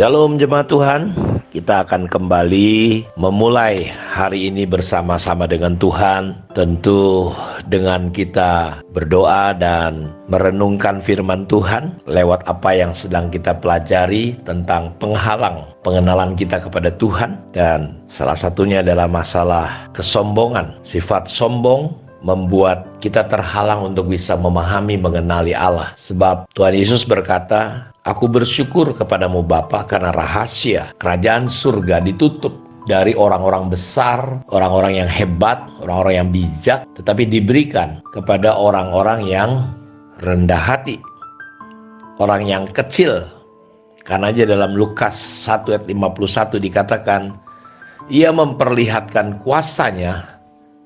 Shalom jemaat Tuhan, kita akan kembali memulai hari ini bersama-sama dengan Tuhan. Tentu dengan kita berdoa dan merenungkan firman Tuhan lewat apa yang sedang kita pelajari tentang penghalang pengenalan kita kepada Tuhan. Dan salah satunya adalah masalah kesombongan. Sifat sombong membuat kita terhalang untuk bisa memahami mengenali Allah. Sebab Tuhan Yesus berkata, "Aku bersyukur kepadamu Bapa karena rahasia kerajaan surga ditutup dari orang-orang besar, orang-orang yang hebat, orang-orang yang bijak, tetapi diberikan kepada orang-orang yang rendah hati, orang yang kecil." Karena aja dalam Lukas 1 ayat 51 dikatakan, "Ia memperlihatkan kuasanya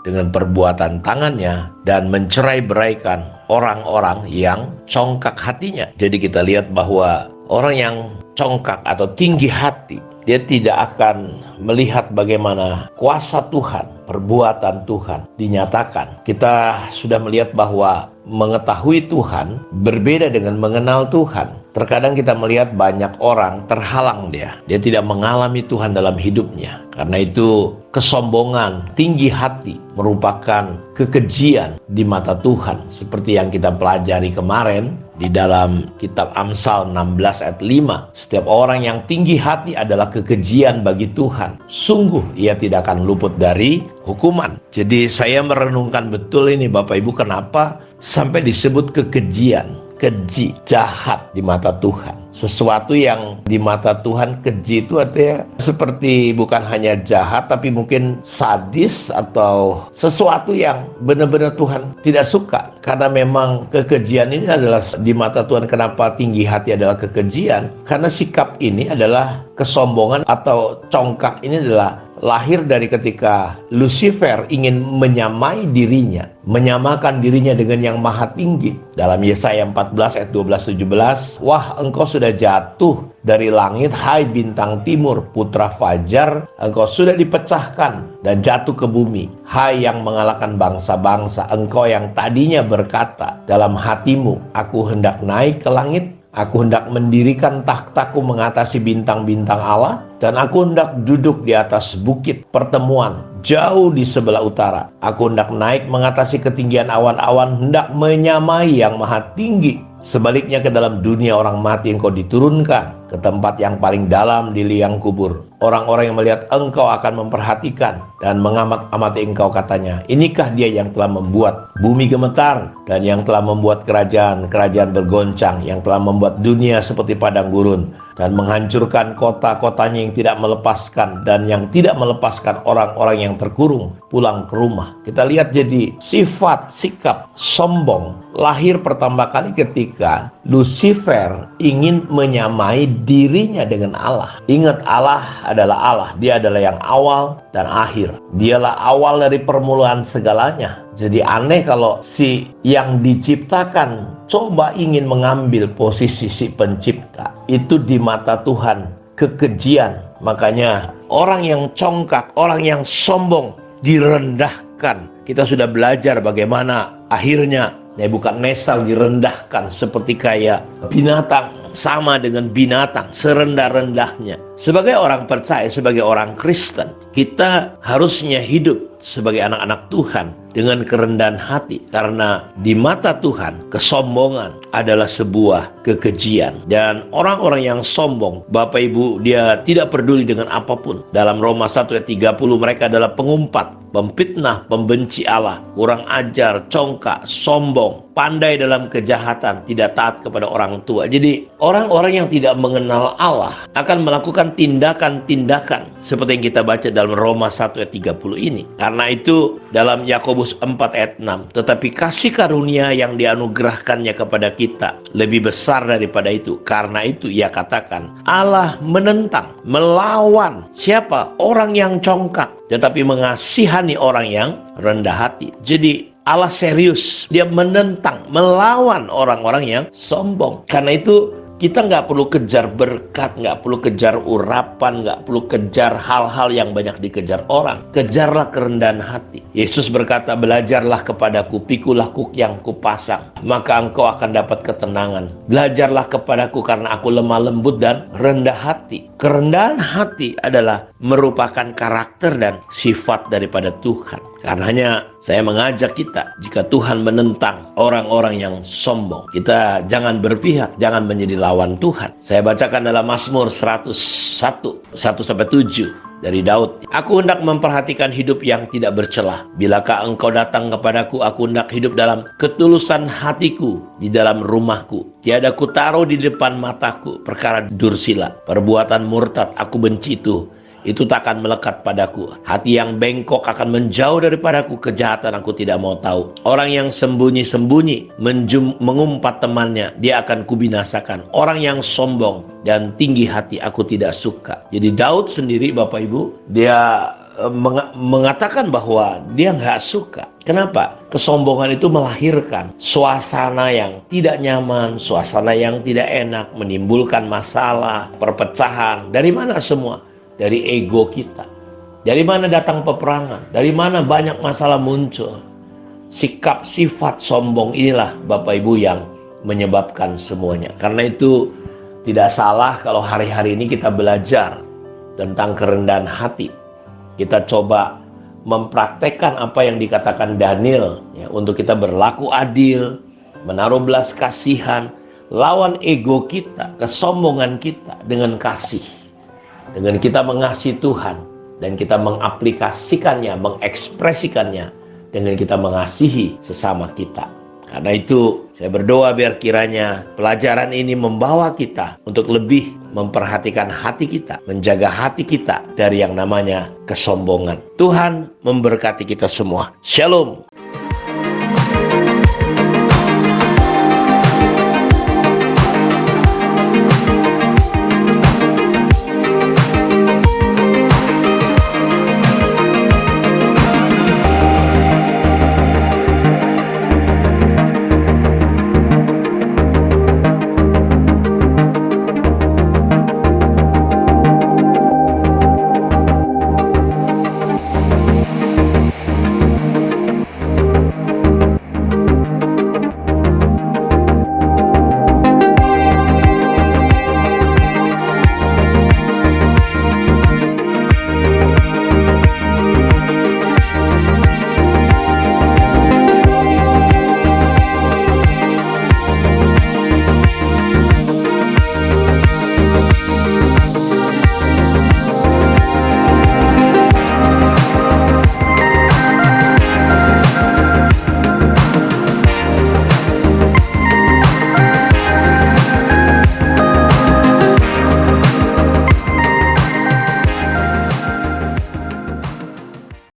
dengan perbuatan tangannya dan mencerai-beraikan orang-orang yang congkak hatinya." Jadi kita lihat bahwa orang yang congkak atau tinggi hati, dia tidak akan melihat bagaimana kuasa Tuhan, perbuatan Tuhan dinyatakan. Kita sudah melihat bahwa mengetahui Tuhan berbeda dengan mengenal Tuhan. Terkadang kita melihat banyak orang terhalang dia tidak mengalami Tuhan dalam hidupnya. Karena itu kesombongan, tinggi hati merupakan kekejian di mata Tuhan. Seperti yang kita pelajari kemarin di dalam kitab Amsal 16 ayat 5. Setiap orang yang tinggi hati adalah kekejian bagi Tuhan. Sungguh ia tidak akan luput dari hukuman. Jadi saya merenungkan betul ini Bapak Ibu, kenapa sampai disebut kekejian. Keji, jahat di mata Tuhan. Sesuatu yang di mata Tuhan keji itu artinya seperti bukan hanya jahat, tapi mungkin sadis atau sesuatu yang benar-benar Tuhan tidak suka. Karena memang kekejian ini adalah di mata Tuhan. Kenapa tinggi hati adalah kekejian? Karena sikap ini adalah kesombongan atau congkak ini adalah lahir dari ketika Lucifer ingin menyamai dirinya, menyamakan dirinya dengan yang maha tinggi. Dalam Yesaya 14 ayat 12-17, "Wah, engkau sudah jatuh dari langit, hai bintang timur, putra fajar, engkau sudah dipecahkan dan jatuh ke bumi. Hai yang mengalahkan bangsa-bangsa, engkau yang tadinya berkata dalam hatimu, aku hendak naik ke langit, aku hendak mendirikan takhtaku mengatasi bintang-bintang Allah, dan aku hendak duduk di atas bukit pertemuan jauh di sebelah utara. Aku hendak naik mengatasi ketinggian awan-awan, hendak menyamai yang maha tinggi. Sebaliknya ke dalam dunia orang mati engkau diturunkan, ke tempat yang paling dalam di liang kubur. Orang-orang yang melihat engkau akan memperhatikan dan mengamat-amati engkau, katanya, inikah dia yang telah membuat bumi gemetar dan yang telah membuat kerajaan-kerajaan bergoncang, yang telah membuat dunia seperti padang gurun dan menghancurkan kota-kotanya yang tidak melepaskan dan yang tidak melepaskan orang-orang yang terkurung pulang ke rumah." Kita lihat jadi sifat, sikap sombong lahir pertama kali ketika Lucifer ingin menyamai dirinya dengan Allah. Ingat, Allah adalah Allah. Dia adalah yang awal dan akhir. Dialah awal dari permulaan segalanya. Jadi aneh kalau si yang diciptakan coba ingin mengambil posisi si pencipta. Itu di mata Tuhan kekejian. Makanya orang yang congkak, orang yang sombong direndahkan. Kita sudah belajar bagaimana akhirnya Nebukadnezar direndahkan seperti kayak binatang, sama dengan binatang, serendah-rendahnya. Sebagai orang percaya, sebagai orang Kristen, kita harusnya hidup sebagai anak-anak Tuhan dengan kerendahan hati. Karena di mata Tuhan, kesombongan adalah sebuah kekejian. Dan orang-orang yang sombong, Bapak Ibu, dia tidak peduli dengan apapun. Dalam Roma 1 ayat 30, mereka adalah pengumpat, pemfitnah, pembenci Allah, kurang ajar, congkak, sombong, pandai dalam kejahatan, tidak taat kepada orang tua. Jadi orang-orang yang tidak mengenal Allah akan melakukan tindakan-tindakan seperti yang kita baca dalam Roma 1 ayat 30 ini. Karena itu dalam Yakobus 4 ayat 6, tetapi kasih karunia yang dianugerahkannya kepada kita lebih besar daripada itu. Karena itu ia katakan, Allah menentang, melawan siapa? Orang yang congkak, tetapi mengasihani orang yang rendah hati. Jadi Allah serius, dia menentang, melawan orang-orang yang sombong. Karena itu Kita nggak perlu kejar berkat, nggak perlu kejar urapan, nggak perlu kejar hal-hal yang banyak dikejar orang. Kejarlah kerendahan hati. Yesus berkata, belajarlah kepadaku, pikulah kuk yang kupasang, maka engkau akan dapat ketenangan. Belajarlah kepadaku karena aku lemah lembut dan rendah hati. Kerendahan hati adalah merupakan karakter dan sifat daripada Tuhan. Karenanya saya mengajak kita, jika Tuhan menentang orang-orang yang sombong, kita jangan berpihak, jangan menjadi lawan Tuhan. Saya bacakan dalam Mazmur 101, 1-7 dari Daud. Aku hendak memperhatikan hidup yang tidak bercelah. Bilakah engkau datang kepadaku, aku hendak hidup dalam ketulusan hatiku di dalam rumahku. Tiada ku taruh di depan mataku perkara dursila, perbuatan murtad aku benci itu takkan melekat padaku. Hati yang bengkok akan menjauh daripadaku, kejahatan aku tidak mau tahu. Orang yang sembunyi-sembunyi mengumpat temannya, dia akan kubinasakan. Orang yang sombong dan tinggi hati aku tidak suka. Jadi Daud sendiri, Bapak Ibu, dia mengatakan bahwa dia nggak suka. Kenapa? Kesombongan itu melahirkan suasana yang tidak nyaman, suasana yang tidak enak, menimbulkan masalah, perpecahan. Dari mana semua? Dari ego kita. Dari mana datang peperangan? Dari mana banyak masalah muncul? Sikap sifat sombong inilah Bapak Ibu yang menyebabkan semuanya. Karena itu tidak salah kalau hari-hari ini kita belajar tentang kerendahan hati. Kita coba mempraktekkan apa yang dikatakan Daniel, ya, untuk kita berlaku adil, menaruh belas kasihan, lawan ego kita, kesombongan kita dengan kasih. Dengan kita mengasihi Tuhan dan kita mengaplikasikannya, mengekspresikannya dengan kita mengasihi sesama kita. Karena itu saya berdoa biar kiranya pelajaran ini membawa kita untuk lebih memperhatikan hati kita, menjaga hati kita dari yang namanya kesombongan. Tuhan memberkati kita semua. Shalom.